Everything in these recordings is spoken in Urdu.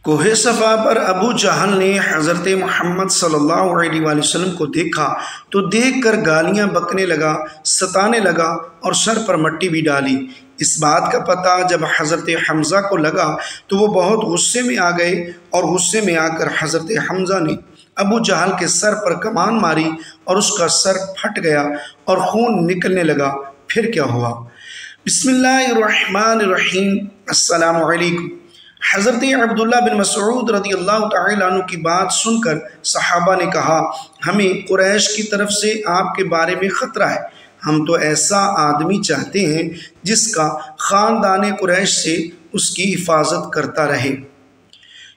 کوہ صفا پر ابو جہل نے حضرت محمد صلی اللہ علیہ وآلہ وسلم کو دیکھا تو دیکھ کر گالیاں بکنے لگا، ستانے لگا اور سر پر مٹی بھی ڈالی۔ اس بات کا پتہ جب حضرت حمزہ کو لگا تو وہ بہت غصے میں آ گئے اور غصے میں آ کر حضرت حمزہ نے ابو جہل کے سر پر کمان ماری اور اس کا سر پھٹ گیا اور خون نکلنے لگا۔ پھر کیا ہوا؟ بسم اللہ الرحمن الرحیم۔ السلام علیکم۔ حضرت عبداللہ بن مسعود رضی اللہ تعالیٰ عنہ کی بات سن کر صحابہ نے کہا، ہمیں قریش کی طرف سے آپ کے بارے میں خطرہ ہے۔ ہم تو ایسا آدمی چاہتے ہیں جس کا خاندان قریش سے اس کی حفاظت کرتا رہے۔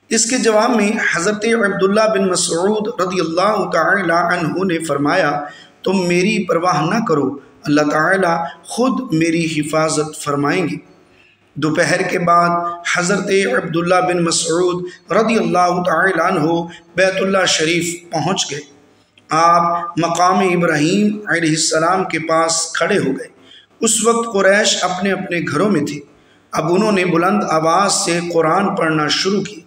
اس کے جواب میں حضرت عبداللہ بن مسعود رضی اللہ تعالیٰ عنہ نے فرمایا، تم میری پرواہ نہ کرو، اللہ تعالیٰ خود میری حفاظت فرمائیں گے۔ دوپہر کے بعد حضرت عبداللہ بن مسعود رضی اللہ تعالیٰ عنہ بیت اللہ شریف پہنچ گئے۔ آپ مقام ابراہیم علیہ السلام کے پاس کھڑے ہو گئے۔ اس وقت قریش اپنے اپنے گھروں میں تھے۔ اب انہوں نے بلند آواز سے قرآن پڑھنا شروع کی۔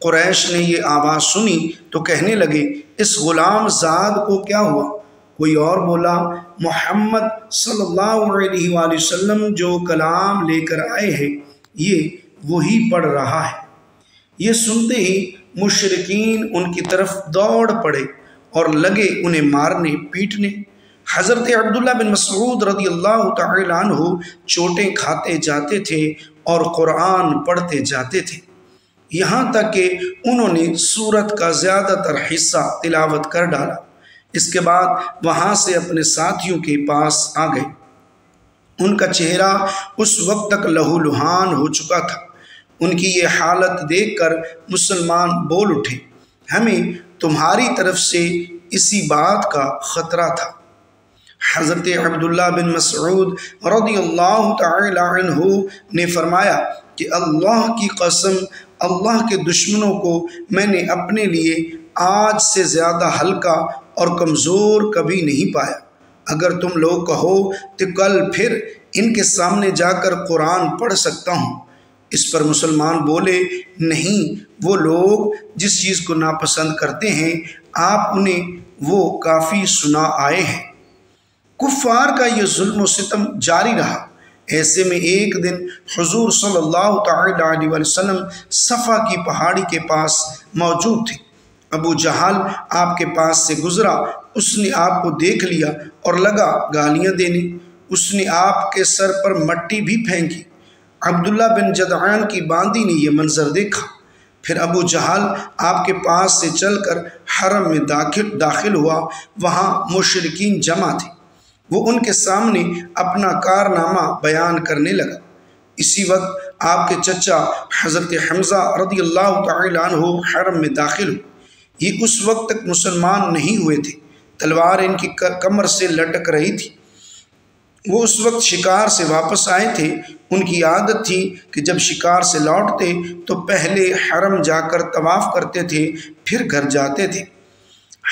قریش نے یہ آواز سنی تو کہنے لگے، اس غلام زاد کو کیا ہوا؟ کوئی اور بولا، محمد صلی اللہ علیہ وآلہ وسلم جو کلام لے کر آئے ہیں یہ وہی پڑھ رہا ہے۔ یہ سنتے ہی مشرکین ان کی طرف دوڑ پڑے اور لگے انہیں مارنے پیٹنے۔ حضرت عبداللہ بن مسعود رضی اللہ تعالیٰ عنہ چوٹیں کھاتے جاتے تھے اور قرآن پڑھتے جاتے تھے، یہاں تک کہ انہوں نے سورت کا زیادہ تر حصہ تلاوت کر ڈالا۔ اس کے بعد وہاں سے اپنے ساتھیوں کے پاس آ گئے۔ ان کا چہرہ اس وقت تک لہو لہان ہو چکا تھا۔ ان کی یہ حالت دیکھ کر مسلمان بول اٹھے، ہمیں تمہاری طرف سے اسی بات کا خطرہ تھا۔ حضرت عبداللہ بن مسعود رضی اللہ تعالی عنہ نے فرمایا کہ اللہ کی قسم، اللہ کے دشمنوں کو میں نے اپنے لیے آج سے زیادہ ہلکا اور کمزور کبھی نہیں پایا۔ اگر تم لوگ کہو تو کل پھر ان کے سامنے جا کر قرآن پڑھ سکتا ہوں۔ اس پر مسلمان بولے، نہیں، وہ لوگ جس چیز کو ناپسند کرتے ہیں آپ انہیں وہ کافی سنا آئے ہیں۔ کفار کا یہ ظلم و ستم جاری رہا۔ ایسے میں ایک دن حضور صلی اللہ تعالی علیہ وسلم صفا کی پہاڑی کے پاس موجود تھے۔ ابو جہل آپ کے پاس سے گزرا، اس نے آپ کو دیکھ لیا اور لگا گالیاں دینے۔ اس نے آپ کے سر پر مٹی بھی پھینکی۔ عبداللہ بن جدعان کی باندی نے یہ منظر دیکھا۔ پھر ابو جہل آپ کے پاس سے چل کر حرم میں داخل ہوا۔ وہاں مشرکین جمع تھے۔ وہ ان کے سامنے اپنا کارنامہ بیان کرنے لگا۔ اسی وقت آپ کے چچا حضرت حمزہ رضی اللہ تعالی عنہ حرم میں داخل ہوئے۔ یہ اس وقت تک مسلمان نہیں ہوئے تھے۔ تلوار ان کی کمر سے لٹک رہی تھی۔ وہ اس وقت شکار سے واپس آئے تھے۔ ان کی عادت تھی کہ جب شکار سے لوٹتے تو پہلے حرم جا کر طواف کرتے تھے، پھر گھر جاتے تھے۔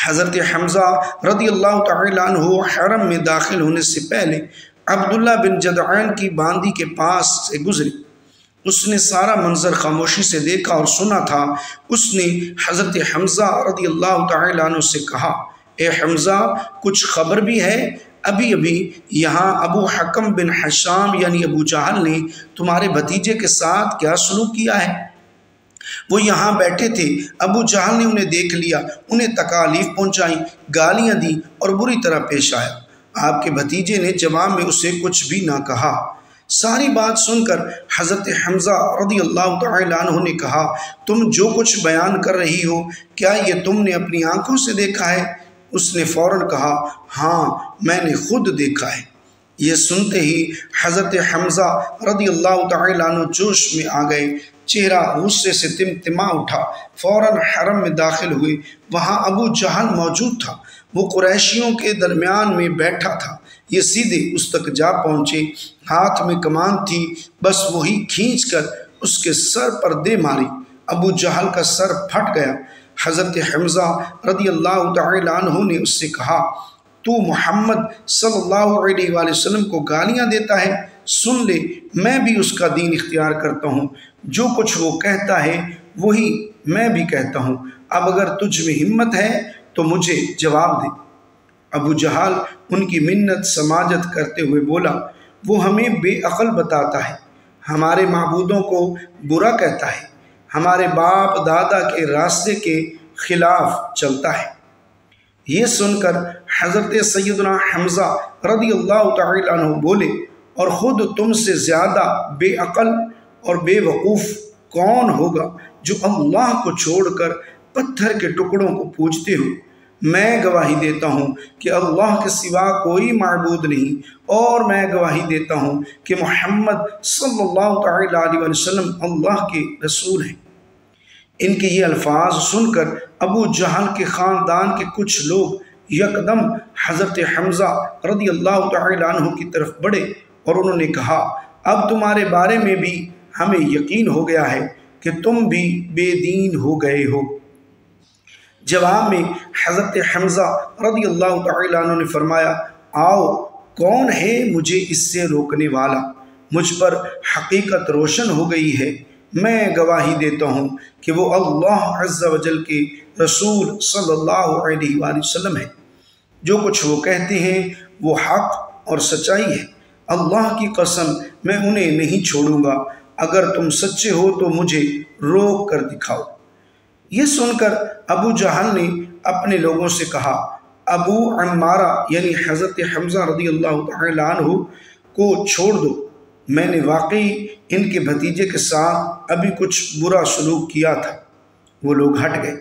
حضرت حمزہ رضی اللہ تعالی عنہ حرم میں داخل ہونے سے پہلے عبداللہ بن جدعان کی باندی کے پاس سے گزرے۔ اس نے سارا منظر خاموشی سے دیکھا اور سنا تھا۔ اس نے حضرت حمزہ رضی اللہ تعالی عنہ سے کہا، اے حمزہ، کچھ خبر بھی ہے؟ ابھی یہاں ابو حکم بن حشام یعنی ابو جہل نے تمہارے بھتیجے کے ساتھ کیا سلوک کیا ہے؟ وہ یہاں بیٹھے تھے، ابو جہل نے انہیں دیکھ لیا، انہیں تکالیف پہنچائیں، گالیاں دیں اور بری طرح پیش آیا۔ آپ کے بھتیجے نے جواب میں اسے کچھ بھی نہ کہا۔ ساری بات سن کر حضرت حمزہ رضی اللہ تعالی عنہ نے کہا، تم جو کچھ بیان کر رہی ہو کیا یہ تم نے اپنی آنکھوں سے دیکھا ہے؟ اس نے فوراً کہا، ہاں، میں نے خود دیکھا ہے۔ یہ سنتے ہی حضرت حمزہ رضی اللہ تعالی عنہ جوش میں آ گئے، چہرہ غصے سے تمتما اٹھا، فوراً حرم میں داخل ہوئے۔ وہاں ابو جہل موجود تھا، وہ قریشیوں کے درمیان میں بیٹھا تھا۔ یہ سیدھے اس تک جا پہنچے، ہاتھ میں کمان تھی، بس وہی کھینچ کر اس کے سر پر دے ماری۔ ابو جہل کا سر پھٹ گیا۔ حضرت حمزہ رضی اللہ تعالی عنہ نے اس سے کہا، تو محمد صلی اللہ علیہ وآلہ وسلم کو گالیاں دیتا ہے؟ سن لے، میں بھی اس کا دین اختیار کرتا ہوں، جو کچھ وہ کہتا ہے وہی میں بھی کہتا ہوں، اب اگر تجھ میں ہمت ہے تو مجھے جواب دے۔ ابو جہل ان کی منت سماجت کرتے ہوئے بولا، وہ ہمیں بے عقل بتاتا ہے، ہمارے معبودوں کو برا کہتا ہے، ہمارے باپ دادا کے راستے کے خلاف چلتا ہے۔ یہ سن کر حضرت سیدنا حمزہ رضی اللہ تعالی عنہ بولے، اور خود تم سے زیادہ بے عقل اور بے وقوف کون ہوگا جو اللہ کو چھوڑ کر پتھر کے ٹکڑوں کو پوجتے ہو؟ میں گواہی دیتا ہوں کہ اللہ کے سوا کوئی معبود نہیں، اور میں گواہی دیتا ہوں کہ محمد صلی اللہ تعالی علیہ وسلم اللہ کے رسول ہیں۔ ان کے یہ الفاظ سن کر ابو جہل کے خاندان کے کچھ لوگ یکدم حضرت حمزہ رضی اللہ تعالی عنہ کی طرف بڑھے اور انہوں نے کہا، اب تمہارے بارے میں بھی ہمیں یقین ہو گیا ہے کہ تم بھی بے دین ہو گئے ہو۔ جواب میں حضرت حمزہ رضی اللہ تعالی عنہ نے فرمایا، آؤ، کون ہے مجھے اس سے روکنے والا؟ مجھ پر حقیقت روشن ہو گئی ہے، میں گواہی دیتا ہوں کہ وہ اللہ عز و جل کے رسول صلی اللہ علیہ وآلہ وسلم ہے۔ جو کچھ وہ کہتے ہیں وہ حق اور سچائی ہے، اللہ کی قسم میں انہیں نہیں چھوڑوں گا، اگر تم سچے ہو تو مجھے روک کر دکھاؤ۔ یہ سن کر ابو جہل نے اپنے لوگوں سے کہا، ابو عمارہ یعنی حضرت حمزہ رضی اللہ تعالی عنہ کو چھوڑ دو، میں نے واقعی ان کے بھتیجے کے ساتھ ابھی کچھ برا سلوک کیا تھا۔ وہ لوگ ہٹ گئے۔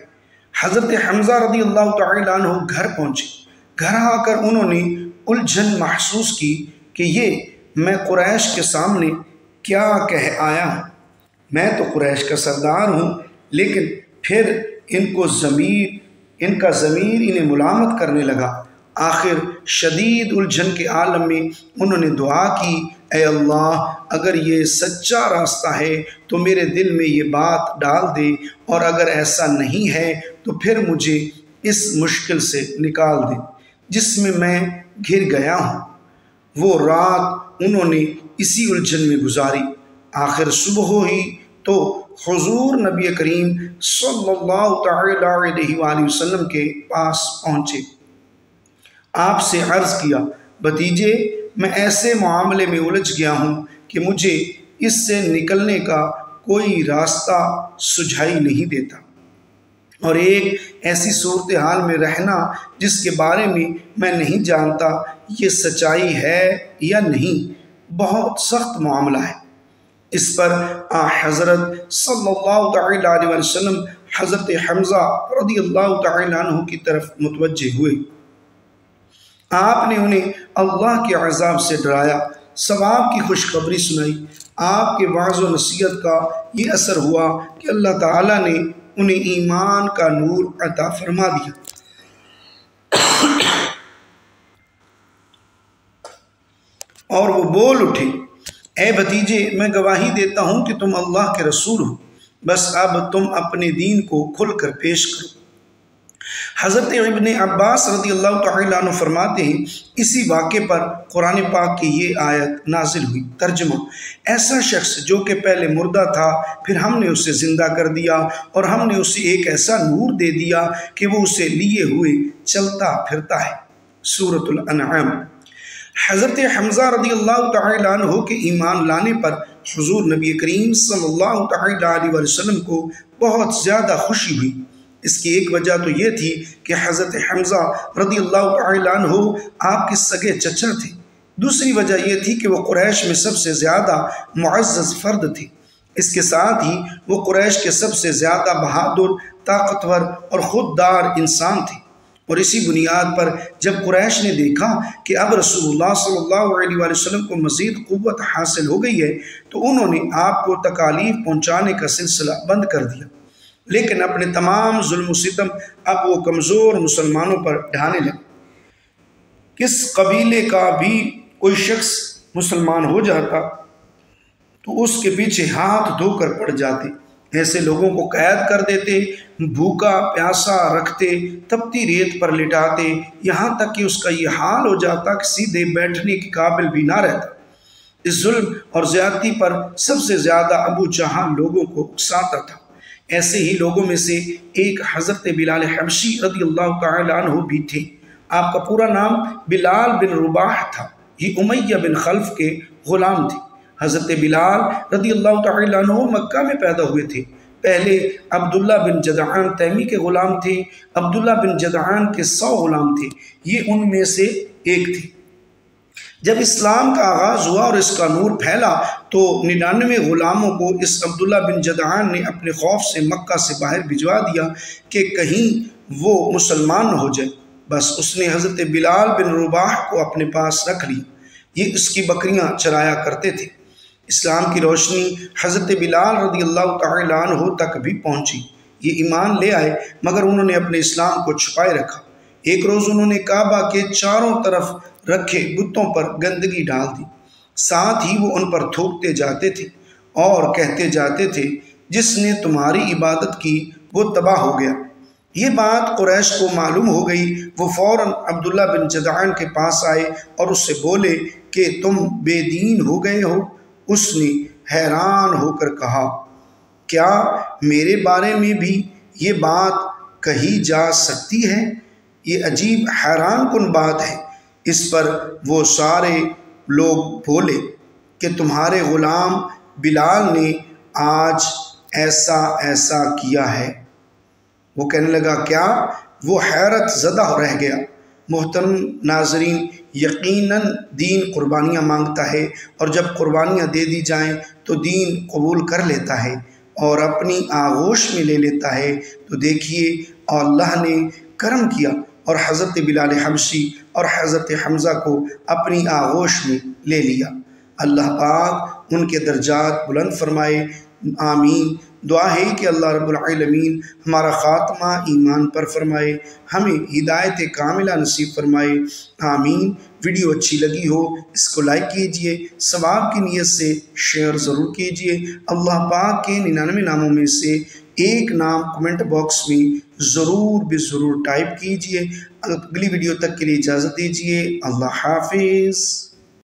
حضرت حمزہ رضی اللہ تعالی عنہ گھر پہنچے۔ گھر آ کر انہوں نے الجھن محسوس کی کہ یہ میں قریش کے سامنے کیا کہہ آیا ہوں۔ میں تو قریش کا سردار ہوں، لیکن پھر ان کا ضمیر انہیں ملامت کرنے لگا۔ آخر شدید الجھن کے عالم میں انہوں نے دعا کی، اے اللہ، اگر یہ سچا راستہ ہے تو میرے دل میں یہ بات ڈال دے، اور اگر ایسا نہیں ہے تو پھر مجھے اس مشکل سے نکال دے جس میں گھر گیا ہوں۔ وہ رات انہوں نے اسی الجھن میں گزاری۔ آخر صبح ہوئی تو حضور نبی کریم صلی اللہ تعالی علیہ وآلہ وسلم کے پاس پہنچے۔ آپ سے عرض کیا، بھتیجے، میں ایسے معاملے میں الجھ گیا ہوں کہ مجھے اس سے نکلنے کا کوئی راستہ سجھائی نہیں دیتا، اور ایک ایسی صورتحال میں رہنا جس کے بارے میں نہیں جانتا یہ سچائی ہے یا نہیں، بہت سخت معاملہ ہے۔ اس پر حضرت صلی اللہ تعالی علیہ وسلم حضرت حمزہ رضی اللہ تعالی عنہ کی طرف متوجہ ہوئے۔ آپ نے انہیں اللہ کے عذاب سے ڈرایا، ثواب کی خوشخبری سنائی۔ آپ کے وعظ و نصیحت کا یہ اثر ہوا کہ اللہ تعالیٰ نے انہیں ایمان کا نور عطا فرما دیا، اور وہ بول اٹھے، اے بھتیجے، میں گواہی دیتا ہوں کہ تم اللہ کے رسول ہو، بس اب تم اپنے دین کو کھل کر پیش کرو۔ حضرت ابن عباس رضی اللہ تعالی عنہ فرماتے ہیں، اسی واقعے پر قرآن پاک کی یہ آیت نازل ہوئی۔ ترجمہ: ایسا شخص جو کہ پہلے مردہ تھا، پھر ہم نے اسے زندہ کر دیا، اور ہم نے اسے ایک ایسا نور دے دیا کہ وہ اسے لیے ہوئے چلتا پھرتا ہے۔ سورۃ الانعام۔ حضرت حمزہ رضی اللہ تعالی عنہ کے ایمان لانے پر حضور نبی کریم صلی اللہ تعالی علیہ وسلم کو بہت زیادہ خوشی ہوئی۔ اس کی ایک وجہ تو یہ تھی کہ حضرت حمزہ رضی اللہ تعالی عنہ آپ کے سگے چچا تھے۔ دوسری وجہ یہ تھی کہ وہ قریش میں سب سے زیادہ معزز فرد تھے۔ اس کے ساتھ ہی وہ قریش کے سب سے زیادہ بہادر، طاقتور اور خوددار انسان تھے، اور اسی بنیاد پر جب قریش نے دیکھا کہ اب رسول اللہ صلی اللہ علیہ وآلہ وسلم کو مزید قوت حاصل ہو گئی ہے تو انہوں نے آپ کو تکالیف پہنچانے کا سلسلہ بند کر دیا، لیکن اپنے تمام ظلم و ستم اب وہ کمزور مسلمانوں پر ڈھانے لگے۔ کس قبیلے کا بھی کوئی شخص مسلمان ہو جاتا تو اس کے پیچھے ہاتھ دھو کر پڑ جاتے، ایسے لوگوں کو قید کر دیتے، بھوکا پیاسا رکھتے، تپتی ریت پر لٹاتے، یہاں تک کہ اس کا یہ حال ہو جاتا کہ سیدھے بیٹھنے کے قابل بھی نہ رہتا۔ اس ظلم اور زیادتی پر سب سے زیادہ ابو جہل لوگوں کو اکساتا تھا۔ ایسے ہی لوگوں میں سے ایک حضرت بلال حبشی رضی اللہ تعالی عنہ بھی تھے۔ آپ کا پورا نام بلال بن رباح تھا، یہ امیہ بن خلف کے غلام تھے۔ حضرت بلال رضی اللہ تعالی عنہ مکہ میں پیدا ہوئے تھے۔ پہلے عبداللہ بن جدعان تیمی کے غلام تھے۔ عبداللہ بن جدعان کے 100 غلام تھے، یہ ان میں سے ایک تھے۔ جب اسلام کا آغاز ہوا اور اس کا نور پھیلا تو 99 غلاموں کو اس عبداللہ بن جدعان نے اپنے خوف سے مکہ سے باہر بھجوا دیا کہ کہیں وہ مسلمان نہ ہو جائے۔ بس اس نے حضرت بلال بن رباح کو اپنے پاس رکھ لی، یہ اس کی بکریاں چرایا کرتے تھے۔ اسلام کی روشنی حضرت بلال رضی اللہ تعالی عنہ تک بھی پہنچی، یہ ایمان لے آئے مگر انہوں نے اپنے اسلام کو چھپائے رکھا۔ ایک روز انہوں نے کعبہ کے چاروں طرف رکھے بتوں پر گندگی ڈال دی، ساتھ ہی وہ ان پر تھوکتے جاتے تھے اور کہتے جاتے تھے جس نے تمہاری عبادت کی وہ تباہ ہو گیا۔ یہ بات قریش کو معلوم ہو گئی، وہ فوراً عبداللہ بن جدعان کے پاس آئے اور اس سے بولے کہ تم بے دین ہو گئے ہو۔ اس نے حیران ہو کر کہا کیا میرے بارے میں بھی یہ بات کہی جا سکتی ہے؟ یہ عجیب حیران کن بات ہے۔ اس پر وہ سارے لوگ بولے کہ تمہارے غلام بلال نے آج ایسا ایسا کیا ہے۔ وہ کہنے لگا کیا؟ وہ حیرت زدہ رہ گیا۔ محترم ناظرین، یقیناً دین قربانیاں مانگتا ہے، اور جب قربانیاں دے دی جائیں تو دین قبول کر لیتا ہے اور اپنی آغوش میں لے لیتا ہے۔ تو دیکھیے اللہ نے کرم کیا اور حضرت بلال حبشی اور حضرت حمزہ کو اپنی آغوش میں لے لیا۔ اللہ پاک ان کے درجات بلند فرمائے، آمین۔ دعا ہے کہ اللہ رب العالمین ہمارا خاتمہ ایمان پر فرمائے، ہمیں ہدایت کاملہ نصیب فرمائے، آمین۔ ویڈیو اچھی لگی ہو اس کو لائک کیجئے، ثواب کی نیت سے شیئر ضرور کیجئے۔ اللہ پاک کے 99 ناموں میں سے ایک نام کمنٹ باکس میں ضرور بے ضرور ٹائپ کیجئے۔ اگلی ویڈیو تک کے لیے اجازت دیجئے۔ اللہ حافظ۔